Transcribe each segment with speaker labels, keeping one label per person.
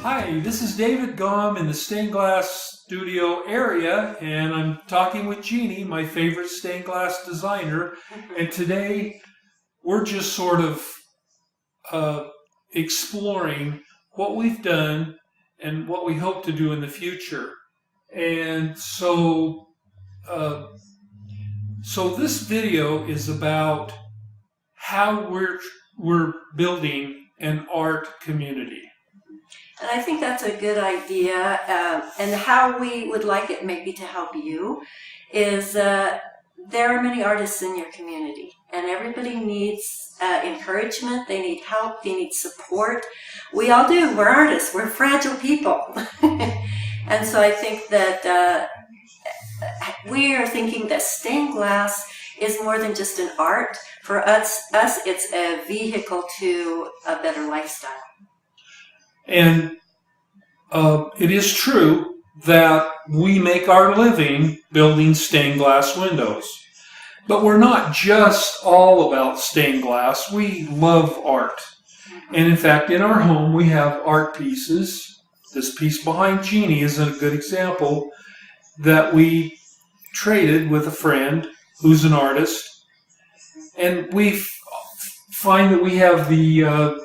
Speaker 1: Hi, this is David Gomm in the stained glass studio area, and I'm talking with Jeanne, my favorite stained glass designer, and today we're just sort of exploring what we've done and what we hope to do in the future. And so this video is about how we're building an art community.
Speaker 2: And I think that's a good idea, and how we would like it maybe to help you is there are many artists in your community, and everybody needs encouragement, they need help, they need support. We all do. We're artists. We're fragile people. And so I think that we are thinking that stained glass is more than just an art. For us it's a vehicle to a better lifestyle.
Speaker 1: And it is true that we make our living building stained glass windows. But we're not just all about stained glass. We love art. And in fact, in our home, we have art pieces. This piece behind Jeanne is a good example that we traded with a friend who's an artist. And we find that we have the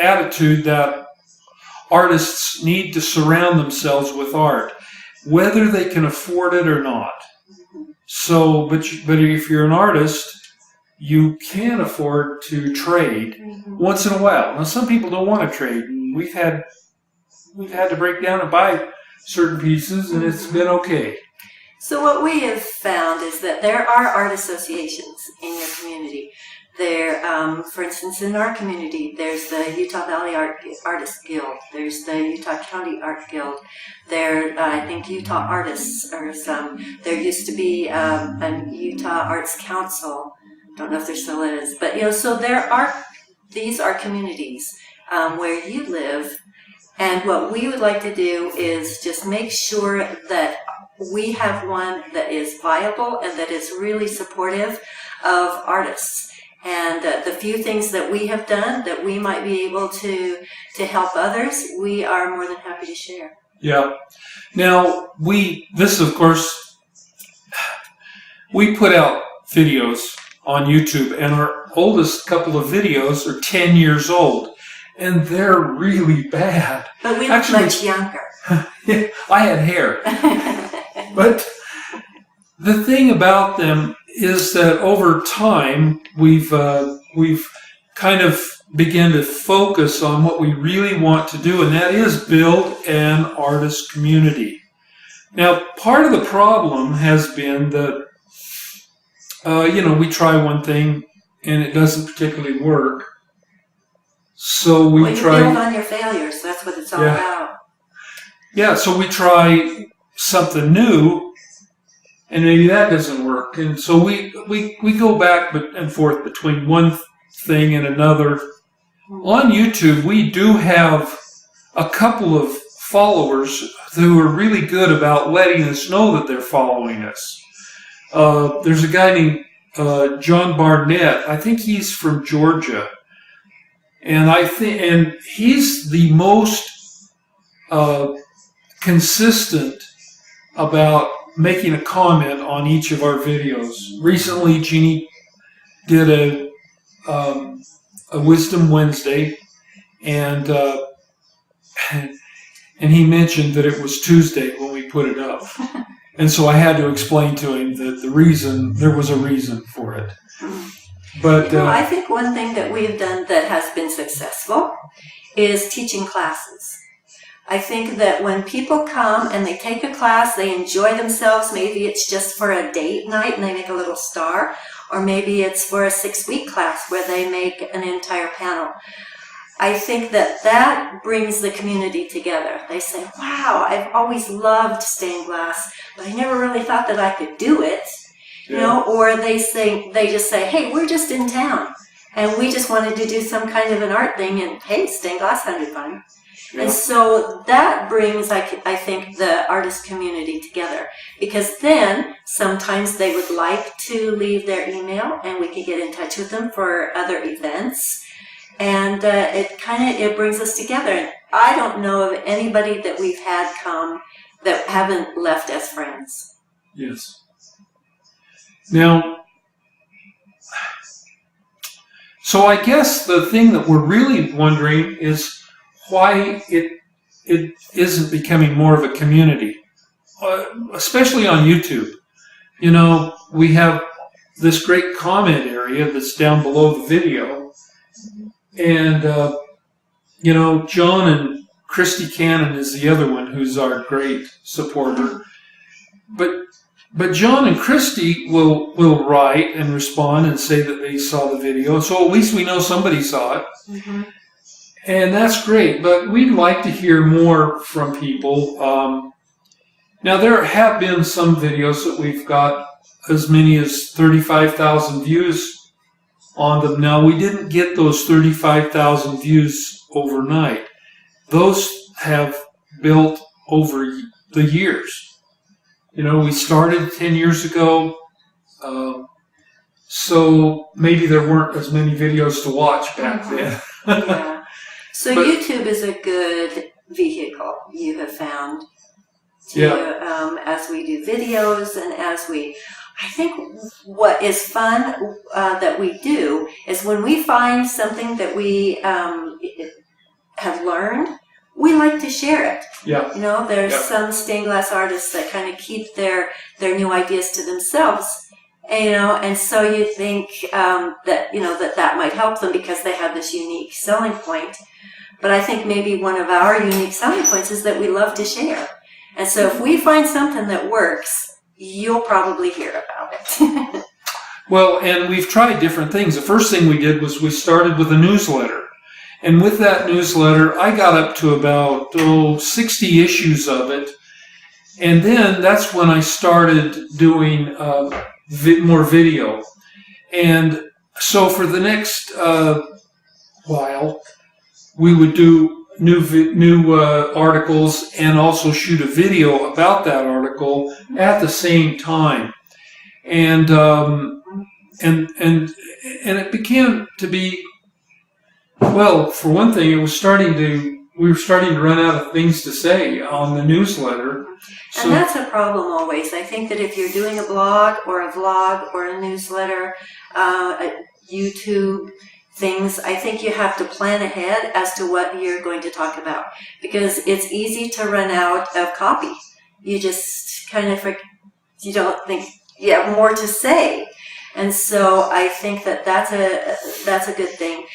Speaker 1: attitude that artists need to surround themselves with art, whether they can afford it or not. So, but if you're an artist, you can afford to trade once in a while. Now, some people don't want to trade. We've had to break down and buy certain pieces, and it's been okay.
Speaker 2: So what we have found is that there are art associations in your community. There, for instance, in our community, there's the Utah Valley Artists Guild. There's the Utah County Art Guild. There, I think Utah Artists are some. There used to be a Utah Arts Council. Don't know if there still is, but so these are communities where you live, and what we would like to do is just make sure that we have one that is viable and that is really supportive of artists. And the few things that we have done that we might be able to help others, we are more than happy to share.
Speaker 1: Yeah. Now, this of course, we put out videos on YouTube, and our oldest couple of videos are 10 years old, and they're really bad.
Speaker 2: But we look much younger.
Speaker 1: I had hair. But the thing about them is that over time we've kind of begun to focus on what we really want to do, and that is build an artist community. Now, part of the problem has been that we try one thing and it doesn't particularly work, so we try.
Speaker 2: You build on your failures. That's what it's all about.
Speaker 1: Yeah, so we try something new, and maybe that doesn't work. And so we go back and forth between one thing and another. On YouTube, we do have a couple of followers who are really good about letting us know that they're following us. There's a guy named John Barnett. I think he's from Georgia. And he's the most consistent about making a comment on each of our videos. Recently, Jeanne did a Wisdom Wednesday, and he mentioned that it was Tuesday when we put it up, and so I had to explain to him that there was a reason for it. But
Speaker 2: I think one thing that we've done that has been successful is teaching classes. I think that when people come and they take a class, they enjoy themselves. Maybe it's just for a date night and they make a little star, or maybe it's for a 6-week class where they make an entire panel. I think that brings the community together. They say, wow, I've always loved stained glass, but I never really thought that I could do it. Or they just say, hey, we're just in town and we just wanted to do some kind of an art thing, and hey, stained glass sounded fun. And so that brings, I think, the artist community together, because then sometimes they would like to leave their email and we can get in touch with them for other events. and it brings us together. And I don't know of anybody that we've had come that haven't left as friends.
Speaker 1: Yes. Now, so I guess the thing that we're really wondering is why it isn't becoming more of a community, especially on YouTube. You know, we have this great comment area that's down below the video, and you know, John and Christy Cannon is the other one who's our great supporter. But John and Christy will write and respond and say that they saw the video, so at least we know somebody saw it.
Speaker 2: Mm-hmm.
Speaker 1: And that's great, but we'd like to hear more from people. Now, there have been some videos that we've got as many as 35,000 views on them. Now, we didn't get those 35,000 views overnight. Those have built over the years. You know, we started 10 years ago, so maybe there weren't as many videos to watch back then.
Speaker 2: Yeah. So but, YouTube is a good vehicle you have found to, as we do videos and as we, I think what is fun that we do is when we find something that we have learned, we like to share it.
Speaker 1: Yeah.
Speaker 2: You know, there's some stained glass artists that kind of keep their new ideas to themselves. And, you know, and so you think that, you know, that might help them because they have this unique selling point. But I think maybe one of our unique selling points is that we love to share. And so if we find something that works, you'll probably hear about it.
Speaker 1: Well, and we've tried different things. The first thing we did was we started with a newsletter. And with that newsletter, I got up to about 60 issues of it. And then that's when I started doing more video. And so for the next while, we would do new articles and also shoot a video about that article at the same time. And it began to be, well, for one thing, we were starting to run out of things to say on the newsletter. So,
Speaker 2: and that's a problem always. I think that if you're doing a blog or a vlog or a newsletter, YouTube things, I think you have to plan ahead as to what you're going to talk about, because it's easy to run out of copy. You just kind of, you don't think you have more to say. And so I think that that's a good thing.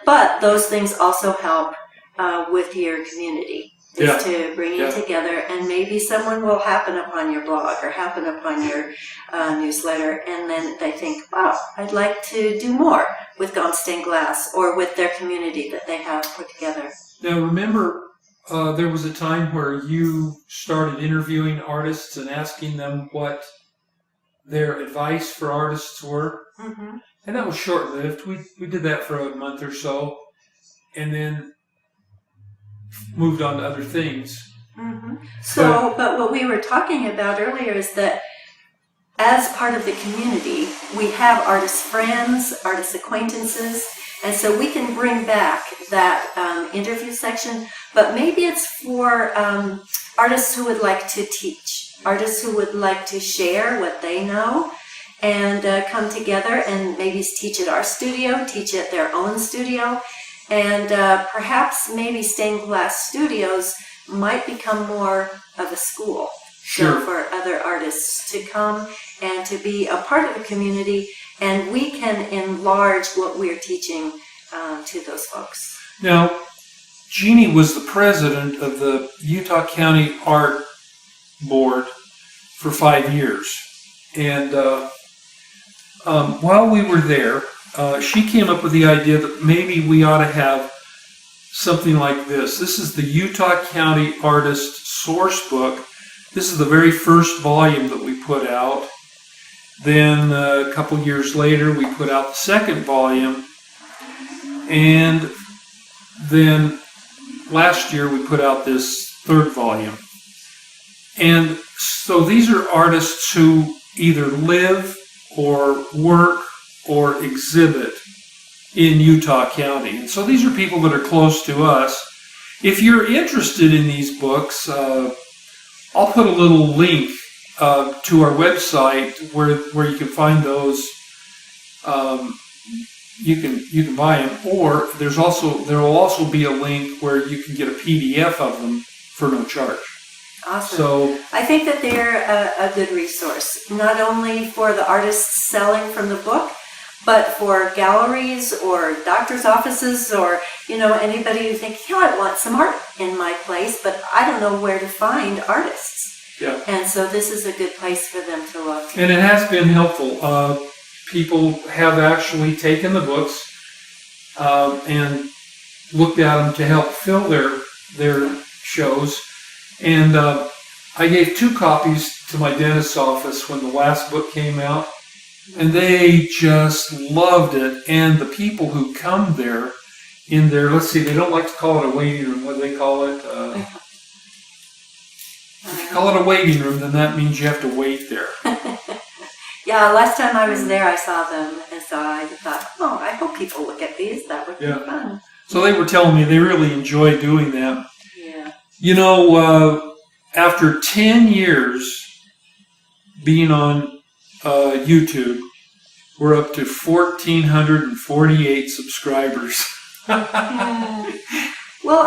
Speaker 2: But those things also help with your community, is to bring it together, and maybe someone will happen upon your blog or happen upon your newsletter, and then they think, wow, I'd like to do more with Gomm Stained Glass or with their community that they have put together.
Speaker 1: Now remember, there was a time where you started interviewing artists and asking them what their advice for artists were, and that was short-lived. We did that for a month or so, and then moved on to other things.
Speaker 2: So, but what we were talking about earlier is that as part of the community, we have artist friends, artist acquaintances, and so we can bring back that interview section, but maybe it's for artists who would like to teach. Artists who would like to share what they know and come together and maybe teach at our studio, teach at their own studio, and perhaps maybe stained glass studios might become more of a school.
Speaker 1: Sure.
Speaker 2: So for other artists to come and to be a part of the community, and we can enlarge what we're teaching to those folks.
Speaker 1: Now, Jeanne was the president of the Utah County Art Board for 5 years, and while we were there, she came up with the idea that maybe we ought to have something like this. This is the Utah County Artist Source Book. This is the very first volume that we put out. Then a couple years later, we put out the second volume, and then last year we put out this third volume. And so these are artists who either live or work or exhibit in Utah County. And so these are people that are close to us. If you're interested in these books, I'll put a little link to our website where you can find those. You can buy them, or there will also be a link where you can get a PDF of them for no charge.
Speaker 2: Awesome.
Speaker 1: So
Speaker 2: I think that they're a good resource, not only for the artists selling from the book, but for galleries or doctor's offices, or anybody who thinks, I want some art in my place, but I don't know where to find artists.
Speaker 1: Yeah.
Speaker 2: And so this is a good place for them to look.
Speaker 1: And it has been helpful. People have actually taken the books and looked at them to help fill their shows. And I gave 2 copies to my dentist's office when the last book came out, and they just loved it. And the people who come there in their, they don't like to call it a waiting room. What do they call it? If you call it a waiting room, then that means you have to wait there.
Speaker 2: Yeah, last time I was there, I saw them, and so I thought, I hope people look at these. That would be fun.
Speaker 1: So they were telling me they really enjoy doing that.
Speaker 2: Yeah.
Speaker 1: After 10 years being on YouTube, we're up to 1,448 subscribers.
Speaker 2: Well,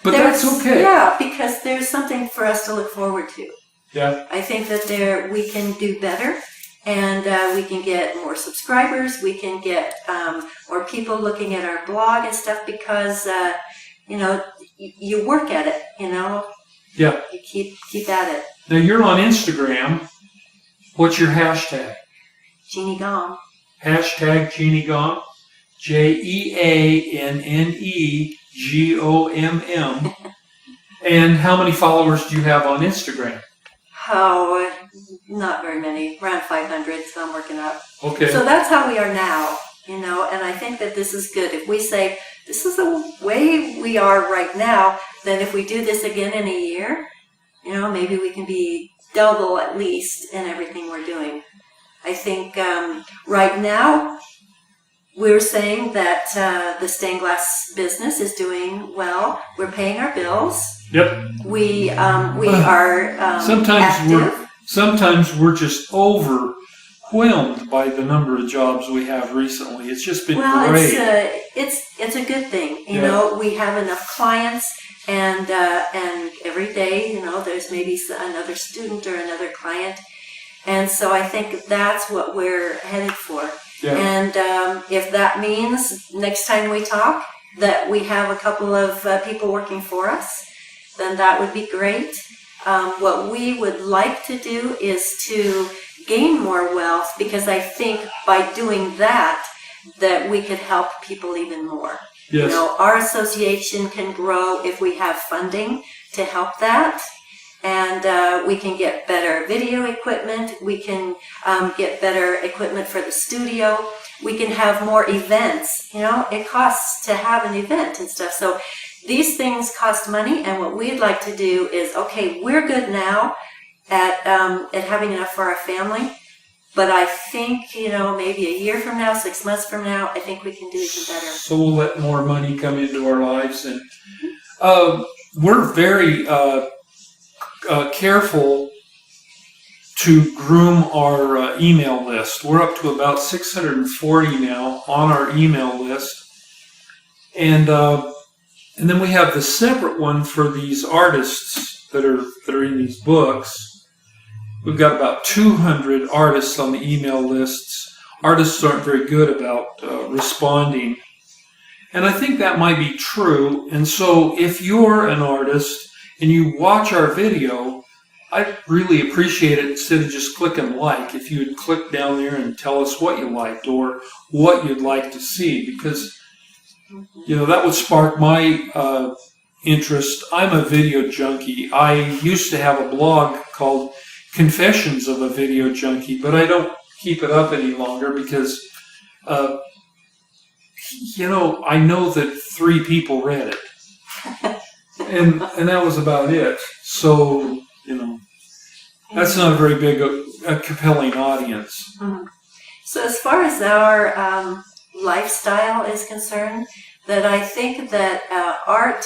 Speaker 1: but that's okay.
Speaker 2: Yeah, because there's something for us to look forward to.
Speaker 1: Yeah.
Speaker 2: I think that we can do better, and we can get more subscribers. We can get more people looking at our blog and stuff because you work at it.
Speaker 1: Yeah.
Speaker 2: You keep at it.
Speaker 1: Now you're on Instagram. What's your hashtag?
Speaker 2: Jeanne Gomm.
Speaker 1: Hashtag Jeanne Gomm. JeanneGomm. And how many followers do you have on Instagram?
Speaker 2: Oh, not very many. Around 500, so I'm working up.
Speaker 1: Okay.
Speaker 2: So that's how we are now, and I think that this is good. If we say, this is the way we are right now, then if we do this again in a year, maybe we can be double at least in everything we're doing. I think right now, we're saying that the stained glass business is doing well. We're paying our bills.
Speaker 1: Yep.
Speaker 2: We are active.
Speaker 1: Sometimes we're just overwhelmed by the number of jobs we have recently. It's just been great.
Speaker 2: It's a good thing. We have enough clients, and every day, there's maybe another student or another client, and so I think that's what we're headed for. Yeah. And if that means next time we talk that we have a couple of people working for us, then that would be great. What we would like to do is to gain more wealth, because I think by doing that we could help people even more.
Speaker 1: Yes.
Speaker 2: Our association can grow if we have funding to help that. And we can get better video equipment. We can get better equipment for the studio. We can have more events. It costs to have an event and stuff. So these things cost money. And what we'd like to do is, okay, we're good now at having enough for our family. But I think, maybe a year from now, 6 months from now, I think we can do even better.
Speaker 1: So we'll let more money come into our lives. And we're very careful to groom our email list. We're up to about 640 now on our email list, and then we have the separate one for these artists that are in these books. We've got about 200 artists on the email lists. Artists aren't very good about responding, and I think that might be true. And so if you're an artist and you watch our video, I'd really appreciate it, instead of just clicking like, if you would click down there and tell us what you liked or what you'd like to see, because that would spark my interest. I'm a video junkie. I used to have a blog called Confessions of a Video Junkie, but I don't keep it up any longer because I know that 3 people read it. And that was about it. So, that's not a very big, a compelling audience.
Speaker 2: Mm-hmm. So as far as our lifestyle is concerned, that I think that art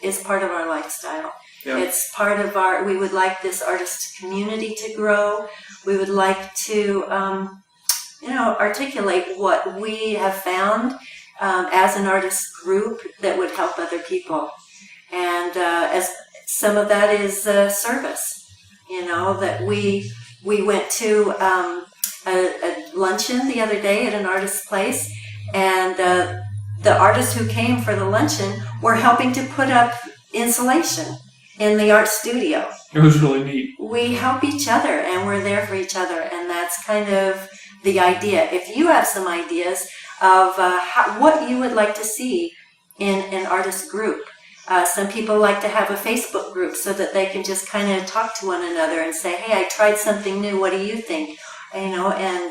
Speaker 2: is part of our lifestyle.
Speaker 1: Yeah.
Speaker 2: It's part of we would like this artist community to grow. We would like to, articulate what we have found as an artist group that would help other people. And as some of that is service, that we went to a luncheon the other day at an artist's place, and the artists who came for the luncheon were helping to put up insulation in the art studio.
Speaker 1: It was really neat.
Speaker 2: We help each other, and we're there for each other, and that's kind of the idea. If you have some ideas of what you would like to see in an artist group, some people like to have a Facebook group so that they can just kind of talk to one another and say, hey, I tried something new, what do you think? And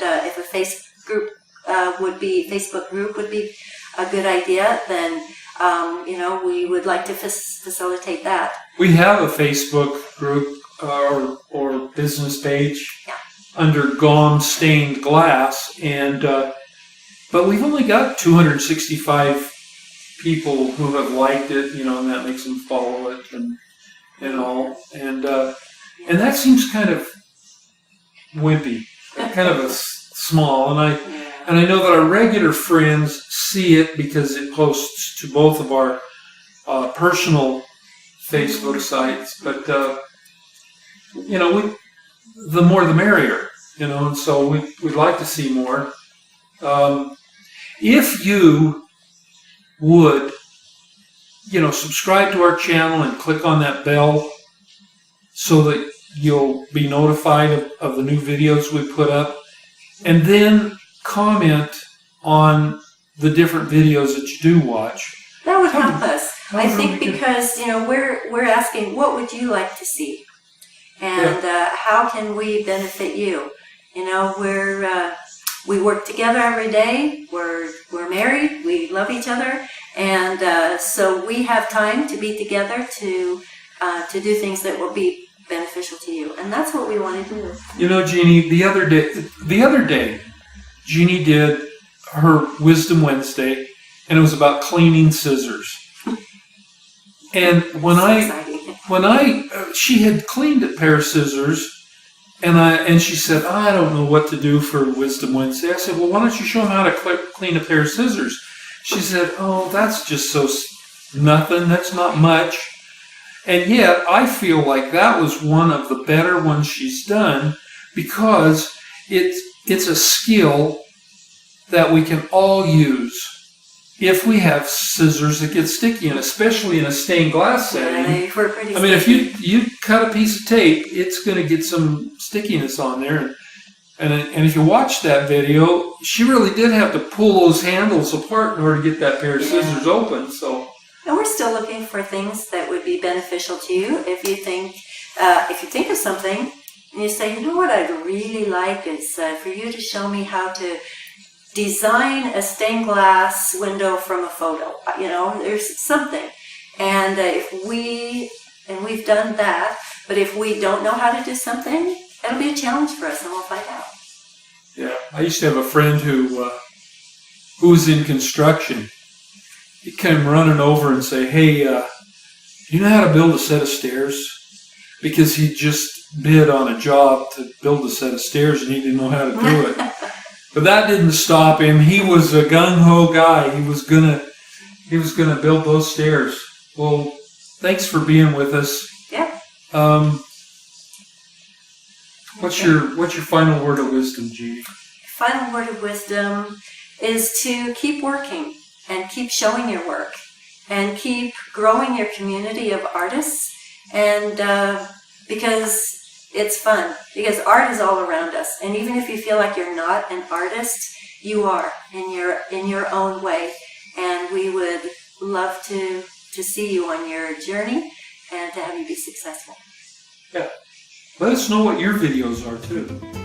Speaker 2: if a Facebook group would be a good idea, then we would like to facilitate that.
Speaker 1: We have a Facebook group or business page under Gomm Stained Glass, and but we've only got 265 people who have liked it, and that makes them follow it and all, and that seems kind of wimpy, kind of small, and I know that our regular friends see it because it posts to both of our personal Facebook sites, but the more the merrier, and so we'd like to see more. If you would, subscribe to our channel and click on that bell so that you'll be notified of the new videos we put up, and then comment on the different videos that you do watch.
Speaker 2: That would help us. I think because we're asking, what would you like to see, and how can we benefit you? We work together every day. We're married. We love each other, and so we have time to be together to do things that will be beneficial to you, and that's what we want to do.
Speaker 1: Jeannie, the other day, Jeannie did her Wisdom Wednesday, and it was about cleaning scissors. And she had cleaned a pair of scissors, and she said, I don't know what to do for Wisdom Wednesday. I said, well, why don't you show them how to clean a pair of scissors? She said, oh, that's just so nothing. That's not much. And yet, I feel like that was one of the better ones she's done, because it's a skill that we can all use if we have scissors that get sticky, and especially in a stained glass setting.
Speaker 2: I
Speaker 1: mean, if you cut a piece of tape, it's going to get some stickiness on there. And if you watch that video, she really did have to pull those handles apart in order to get that pair of scissors open. So.
Speaker 2: And we're still looking for things that would be beneficial to you. If you think of something and you say, what I'd really like is for you to show me how to design a stained glass window from a photo. There's something. And we've done that, but if we don't know how to do something, that'll be a challenge for us, and we'll find out.
Speaker 1: Yeah, I used to have a friend who was in construction. He'd come running over and say, hey, you know how to build a set of stairs? Because he just bid on a job to build a set of stairs, and he didn't know how to do it. But that didn't stop him. He was a gung-ho guy. He was gonna build those stairs. Well, thanks for being with us.
Speaker 2: Yeah.
Speaker 1: What's your final word of wisdom, Jeannie?
Speaker 2: Final word of wisdom is to keep working and keep showing your work and keep growing your community of artists, and because it's fun, because art is all around us, and even if you feel like you're not an artist, you are in your own way, and we would love to see you on your journey and to have you be successful.
Speaker 1: Yeah. Let us know what your videos are too.